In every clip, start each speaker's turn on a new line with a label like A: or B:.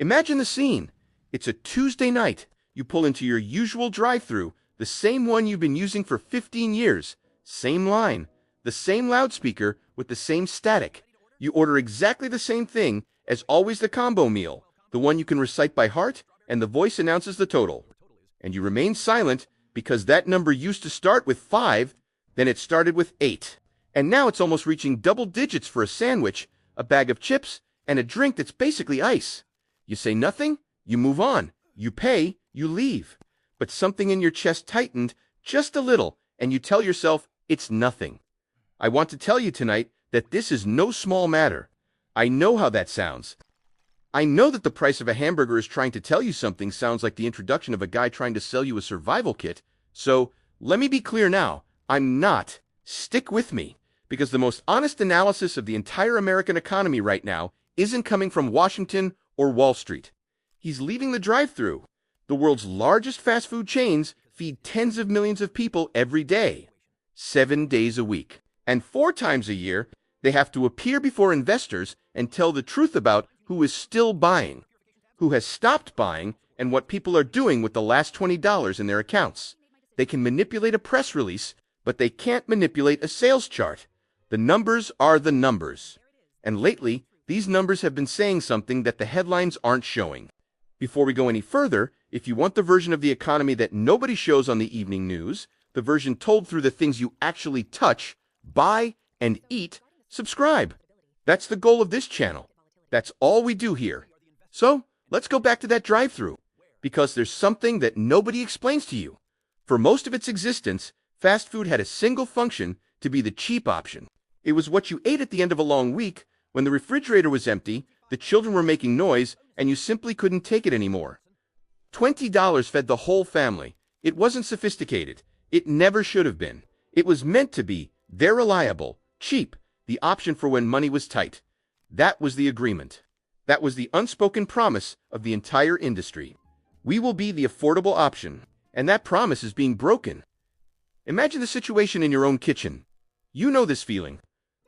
A: Imagine the scene. It's a Tuesday night. You pull into your usual drive-thru, the same one you've been using for 15 years. Same line, the same loudspeaker with the same static. You order exactly the same thing, as always the combo meal, the one you can recite by heart, and the voice announces the total. And you remain silent because that number used to start with 5, then it started with 8. And now it's almost reaching double digits for a sandwich, a bag of chips, and a drink that's basically ice. You say nothing, you move on, you pay, you leave. But something in your chest tightened just a little, and you tell yourself it's nothing. I want to tell you tonight that this is no small matter. I know how that sounds. I know that the price of a hamburger is trying to tell you something sounds like the introduction of a guy trying to sell you a survival kit. So, let me be clear now, I'm not. Stick with me, because the most honest analysis of the entire American economy right now isn't coming from Washington or Wall Street. He's leaving the drive-thru. The world's largest fast food chains feed tens of millions of people every day, 7 days a week. And 4 times a year, they have to appear before investors and tell the truth about who is still buying, who has stopped buying, and what people are doing with the last $20 in their accounts. They can manipulate a press release, but they can't manipulate a sales chart. The numbers are the numbers. And lately, these numbers have been saying something that the headlines aren't showing. Before we go any further, if you want the version of the economy that nobody shows on the evening news, the version told through the things you actually touch, buy, and eat, subscribe. That's the goal of this channel. That's all we do here. So, let's go back to that drive-thru, because there's something that nobody explains to you. For most of its existence, fast food had a single function: to be the cheap option. It was what you ate at the end of a long week, when the refrigerator was empty, the children were making noise, and you simply couldn't take it anymore. $20 fed the whole family. It wasn't sophisticated. It never should have been. It was meant to be. They're reliable, cheap, the option for when money was tight. That was the agreement. That was the unspoken promise of the entire industry. We will be the affordable option, and that promise is being broken. Imagine the situation in your own kitchen. You know this feeling.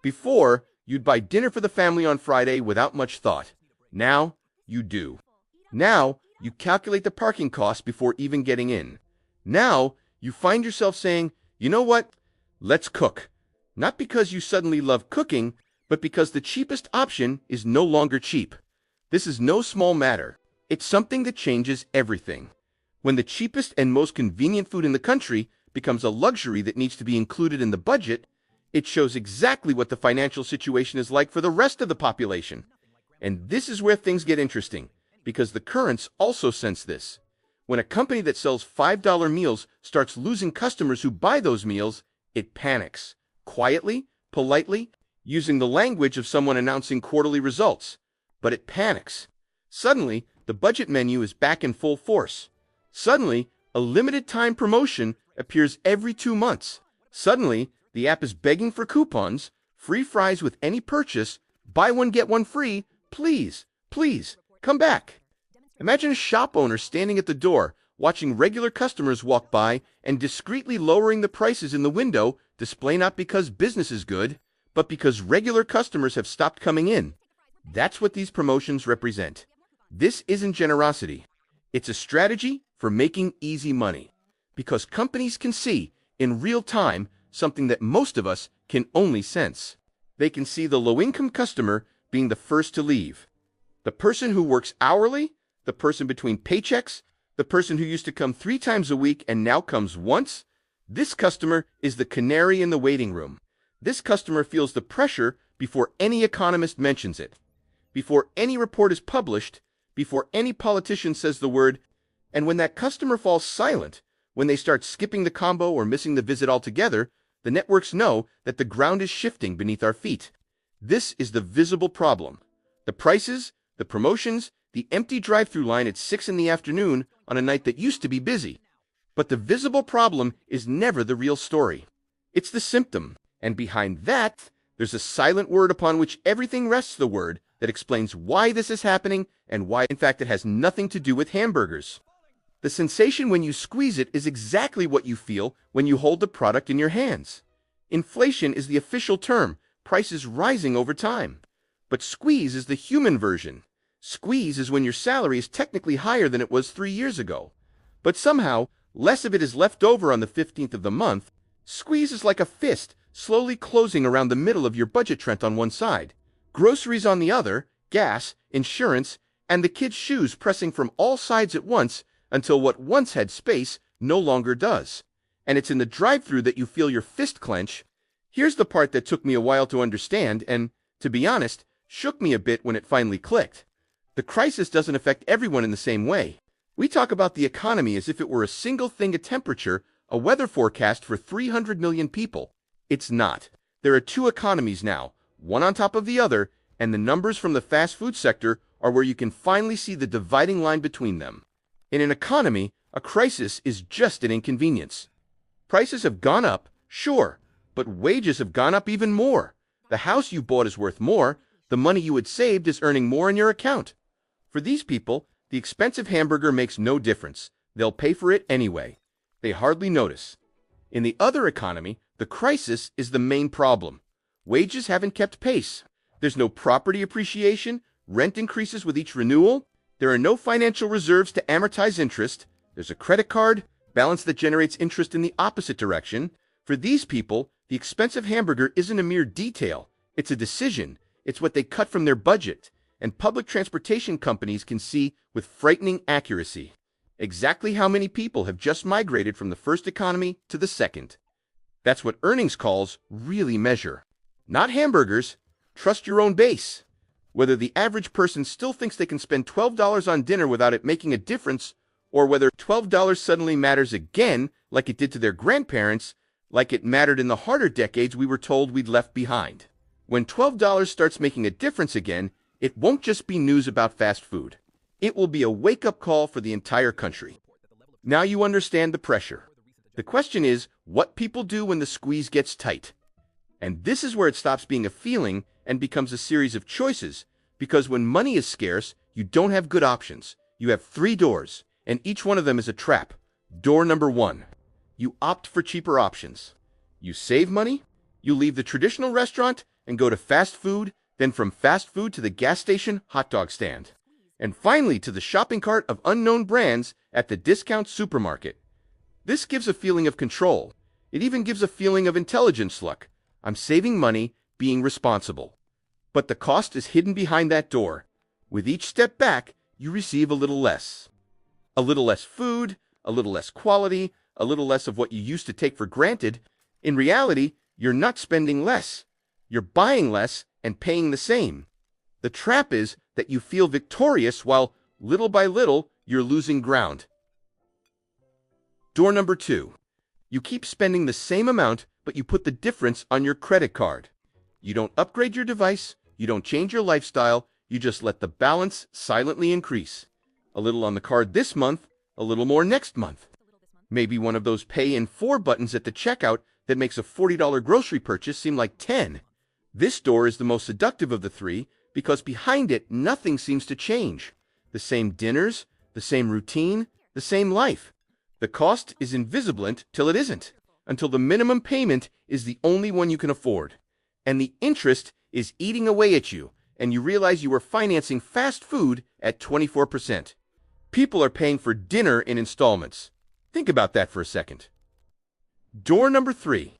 A: Before, you'd buy dinner for the family on Friday without much thought. Now, you do. Now, you calculate the parking costs before even getting in. Now, you find yourself saying, you know what? Let's cook. Not because you suddenly love cooking, but because the cheapest option is no longer cheap. This is no small matter. It's something that changes everything. When the cheapest and most convenient food in the country becomes a luxury that needs to be included in the budget, it shows exactly what the financial situation is like for the rest of the population. And this is where things get interesting, because the currents also sense this. When a company that sells $5 meals starts losing customers who buy those meals, it panics. Quietly, politely, using the language of someone announcing quarterly results. But it panics. Suddenly, the budget menu is back in full force. Suddenly, a limited time promotion appears every 2 months. Suddenly, the app is begging for coupons, free fries with any purchase, buy one get one free, please, please, come back. Imagine a shop owner standing at the door, watching regular customers walk by and discreetly lowering the prices in the window, display not because business is good, but because regular customers have stopped coming in. That's what these promotions represent. This isn't generosity. It's a strategy for making easy money. Because companies can see, in real time, something that most of us can only sense. They can see the low-income customer being the first to leave. The person who works hourly, the person between paychecks, the person who used to come 3 times a week and now comes once. This customer is the canary in the waiting room. This customer feels the pressure before any economist mentions it, before any report is published, before any politician says the word. And when that customer falls silent, when they start skipping the combo or missing the visit altogether, the networks know that the ground is shifting beneath our feet. This is the visible problem. The prices, the promotions, the empty drive-thru line at 6 in the afternoon on a night that used to be busy. But the visible problem is never the real story. It's the symptom. And behind that, there's a silent word upon which everything rests, the word that explains why this is happening and why, in fact, it has nothing to do with hamburgers. The sensation when you squeeze it is exactly what you feel when you hold the product in your hands. Inflation is the official term, prices rising over time. But squeeze is the human version. Squeeze is when your salary is technically higher than it was 3 years ago, but somehow less of it is left over on the 15th of the month. Squeeze is like a fist slowly closing around the middle of your budget trend on one side, groceries on the other, gas, insurance, and the kids' shoes pressing from all sides at once until what once had space no longer does. And it's in the drive-thru that you feel your fist clench. Here's the part that took me a while to understand and, to be honest, shook me a bit when it finally clicked. The crisis doesn't affect everyone in the same way. We talk about the economy as if it were a single thing: a temperature, a weather forecast for 300 million people. It's not. There are two economies now, one on top of the other, and the numbers from the fast food sector are where you can finally see the dividing line between them. In an economy, a crisis is just an inconvenience. Prices have gone up, sure, but wages have gone up even more. The house you bought is worth more. The money you had saved is earning more in your account. For these people, the expensive hamburger makes no difference. They'll pay for it anyway. They hardly notice. In the other economy, the crisis is the main problem. Wages haven't kept pace. There's no property appreciation. Rent increases with each renewal. There are no financial reserves to amortize interest. There's a credit card balance that generates interest in the opposite direction. For these people, the expensive hamburger isn't a mere detail. It's a decision. It's what they cut from their budget. And public transportation companies can see with frightening accuracy exactly how many people have just migrated from the first economy to the second. That's what earnings calls really measure. Not hamburgers. Trust your own base. Whether the average person still thinks they can spend $12 on dinner without it making a difference, or whether $12 suddenly matters again like it did to their grandparents, like it mattered in the harder decades we were told we'd left behind. When $12 starts making a difference again, it won't just be news about fast food. It will be a wake-up call for the entire country. Now you understand the pressure. The question is what people do when the squeeze gets tight. And this is where it stops being a feeling and becomes a series of choices, because when money is scarce, you don't have good options. You have 3 doors, and each one of them is a trap. Door number 1. You opt for cheaper options. You save money, you leave the traditional restaurant and go to fast food, then from fast food to the gas station hot dog stand, and finally to the shopping cart of unknown brands at the discount supermarket. This gives a feeling of control. It even gives a feeling of intelligence. Look, I'm saving money, being responsible. But the cost is hidden behind that door. With each step back, you receive a little less. A little less food, a little less quality, a little less of what you used to take for granted. In reality, you're not spending less. You're buying less and paying the same. The trap is that you feel victorious while, little by little, you're losing ground. Door number 2. You keep spending the same amount, but you put the difference on your credit card. You don't upgrade your device, you don't change your lifestyle, you just let the balance silently increase. A little on the card this month, a little more next month. Maybe one of those pay in 4 buttons at the checkout that makes a $40 grocery purchase seem like 10. This door is the most seductive of the 3 because behind it nothing seems to change. The same dinners, the same routine, the same life. The cost is invisible till it isn't, until the minimum payment is the only one you can afford. And the interest is eating away at you, and you realize you are financing fast food at 24%. People are paying for dinner in installments. Think about that for a second. Door number 3.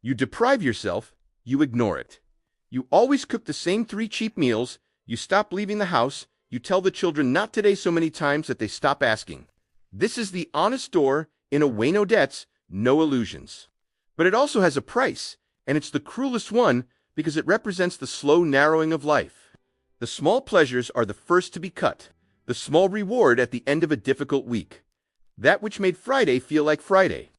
A: You deprive yourself, you ignore it. You always cook the same 3 cheap meals, you stop leaving the house, you tell the children not today so many times that they stop asking. This is the honest door, in a way no debts, no illusions. But it also has a price, and it's the cruelest one because it represents the slow narrowing of life. The small pleasures are the first to be cut, the small reward at the end of a difficult week. That which made Friday feel like Friday.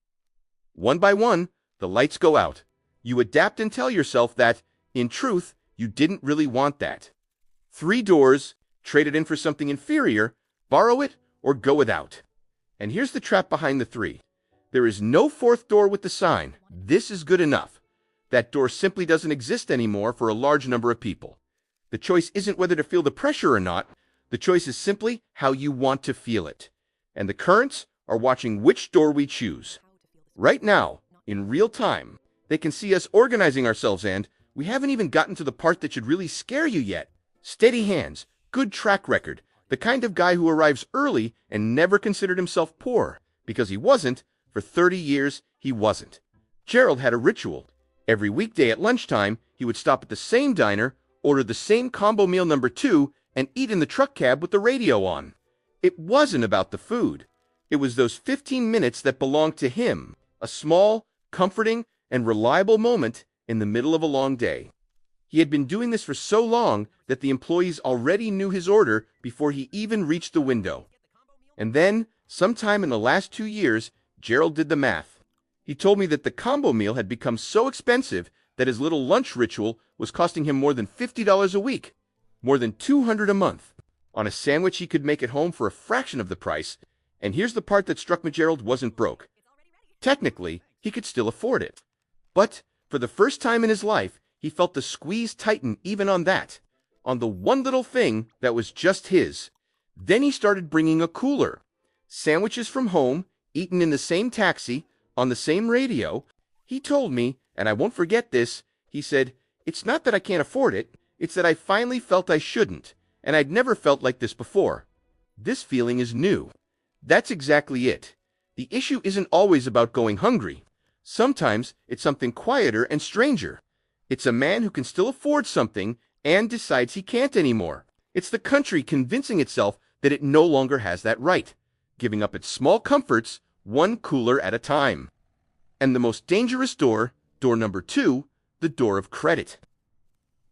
A: One by one, the lights go out. You adapt and tell yourself that, in truth, you didn't really want that. 3 doors, trade it in for something inferior, borrow it, or go without. And here's the trap behind the 3. There is no 4th door with the sign, "This is good enough." That door simply doesn't exist anymore for a large number of people. The choice isn't whether to feel the pressure or not. The choice is simply how you want to feel it. And the currents are watching which door we choose. Right now, in real time, they can see us organizing ourselves, and we haven't even gotten to the part that should really scare you yet. Steady hands, Good track record. The kind of guy who arrives early and never considered himself poor. Because he wasn't. For 30 years, he wasn't. Gerald had a ritual. Every weekday at lunchtime, he would stop at the same diner, order the same combo meal number 2, and eat in the truck cab with the radio on. It wasn't about the food. It was those 15 minutes that belonged to him. A small, comforting, and reliable moment in the middle of a long day. He had been doing this for so long that the employees already knew his order before he even reached the window. And then, sometime in the last 2 years, Gerald did the math. He told me that the combo meal had become so expensive that his little lunch ritual was costing him more than $50 a week, more than $200 a month. On a sandwich he could make at home for a fraction of the price, and here's the part that struck me: Gerald wasn't broke. Technically, he could still afford it. But, for the first time in his life, he felt the squeeze tighten even on that, on the one little thing that was just his. Then he started bringing a cooler. Sandwiches from home, eaten in the same taxi, on the same radio. He told me, and I won't forget this, he said, "It's not that I can't afford it, it's that I finally felt I shouldn't, and I'd never felt like this before. This feeling is new." That's exactly it. The issue isn't always about going hungry. Sometimes it's something quieter and stranger. It's a man who can still afford something and decides he can't anymore. It's the country convincing itself that it no longer has that right, giving up its small comforts one cooler at a time. And the most dangerous door, door number 2, the door of credit.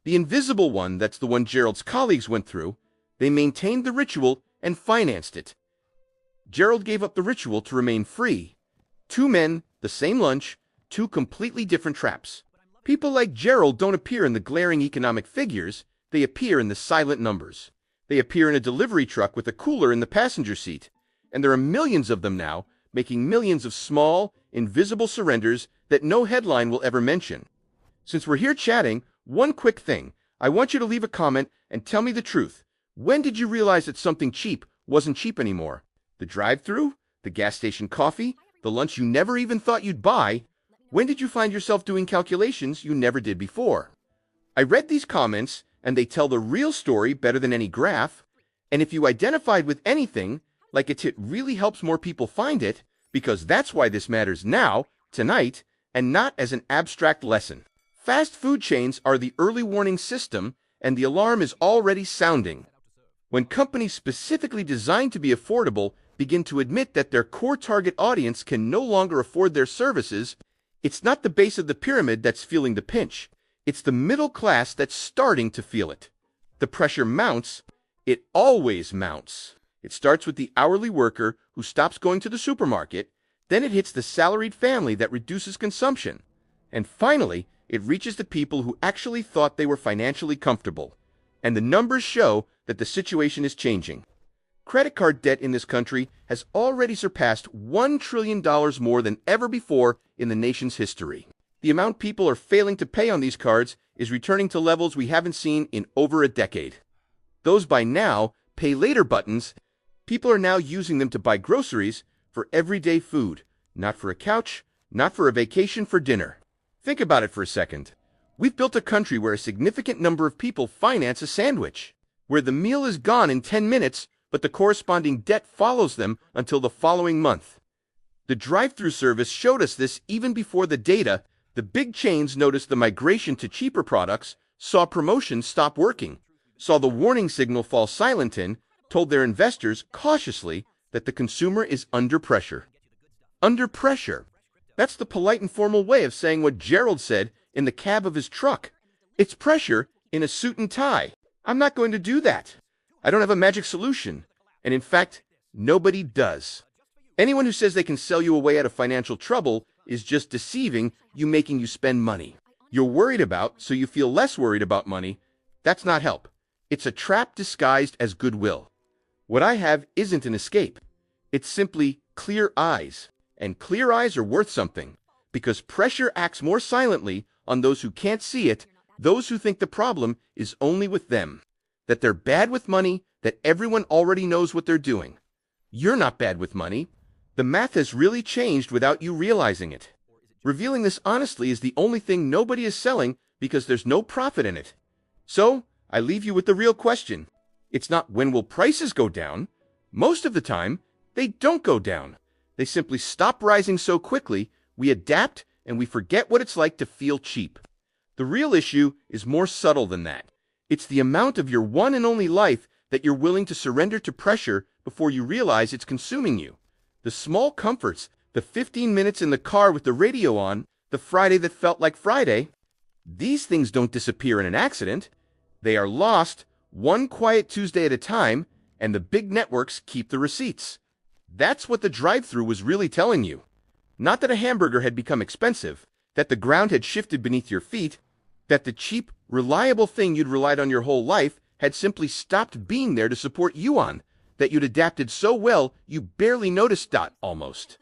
A: The invisible one, that's the one Gerald's colleagues went through. They maintained the ritual and financed it. Gerald gave up the ritual to remain free. 2 men, the same lunch, 2 completely different traps. People like Gerald don't appear in the glaring economic figures, they appear in the silent numbers. They appear in a delivery truck with a cooler in the passenger seat, and there are millions of them now, making millions of small, invisible surrenders that no headline will ever mention. Since we're here chatting, one quick thing. I want you to leave a comment and tell me the truth. When did you realize that something cheap wasn't cheap anymore? The drive-thru? The gas station coffee? The lunch you never even thought you'd buy? When did you find yourself doing calculations you never did before? I read these comments, and they tell the real story better than any graph. And if you identified with anything, like a tip really helps more people find it, because that's why this matters now, tonight, and not as an abstract lesson. Fast food chains are the early warning system, and the alarm is already sounding. When companies specifically designed to be affordable begin to admit that their core target audience can no longer afford their services, it's not the base of the pyramid that's feeling the pinch. It's the middle class that's starting to feel it. The pressure mounts. It always mounts. It starts with the hourly worker who stops going to the supermarket. Then it hits the salaried family that reduces consumption. And finally, it reaches the people who actually thought they were financially comfortable. And the numbers show that the situation is changing. Credit card debt in this country has already surpassed $1 trillion more than ever before in the nation's history. The amount people are failing to pay on these cards is returning to levels we haven't seen in over a decade. Those buy now, pay later buttons, people are now using them to buy groceries for everyday food, not for a couch, not for a vacation for dinner. Think about it for a second. We've built a country where a significant number of people finance a sandwich, where the meal is gone in 10 minutes, but the corresponding debt follows them until the following month. The drive-thru service showed us this even before the data. The big chains noticed the migration to cheaper products, saw promotions stop working, saw the warning signal fall silent and told their investors cautiously that the consumer is under pressure. Under pressure. That's the polite and formal way of saying what Gerald said in the cab of his truck. It's pressure in a suit and tie. I'm not going to do that. I don't have a magic solution. And in fact, nobody does. Anyone who says they can sell you a way out of financial trouble is just deceiving you, making you spend money. You're worried about, so you feel less worried about money. That's not help. It's a trap disguised as goodwill. What I have isn't an escape. It's simply clear eyes. And clear eyes are worth something, because pressure acts more silently on those who can't see it, those who think the problem is only with them, that they're bad with money, that everyone already knows what they're doing. You're not bad with money. The math has really changed without you realizing it. Revealing this honestly is the only thing nobody is selling because there's no profit in it. So, I leave you with the real question. It's not when will prices go down. Most of the time, they don't go down. They simply stop rising so quickly, we adapt and we forget what it's like to feel cheap. The real issue is more subtle than that. It's the amount of your one and only life that you're willing to surrender to pressure before you realize it's consuming you. The small comforts, the 15 minutes in the car with the radio on, the Friday that felt like Friday, these things don't disappear in an accident. They are lost, one quiet Tuesday at a time, and the big networks keep the receipts. That's what the drive-thru was really telling you. Not that a hamburger had become expensive, that the ground had shifted beneath your feet, that the cheap, reliable thing you'd relied on your whole life had simply stopped being there to support you on, that you'd adapted so well you barely noticed it almost.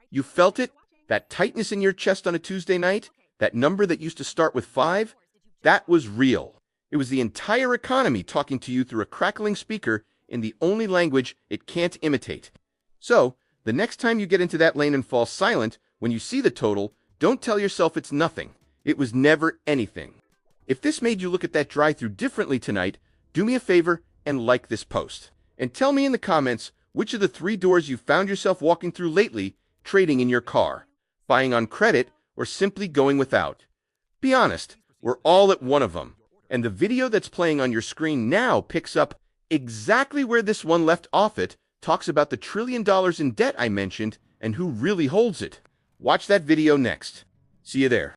A: You felt it, that tightness in your chest on a Tuesday night, that number that used to start with 5, that was real. It was the entire economy talking to you through a crackling speaker in the only language it can't imitate. So, the next time you get into that lane and fall silent, when you see the total, don't tell yourself it's nothing. It was never anything. If this made you look at that drive-thru differently tonight, do me a favor and like this post. And tell me in the comments which of the 3 doors you found yourself walking through lately, trading in your car, buying on credit, or simply going without. Be honest, we're all at one of them. And the video that's playing on your screen now picks up exactly where this one left off. It talks about the $1 trillion in debt I mentioned and who really holds it. Watch that video next. See you there.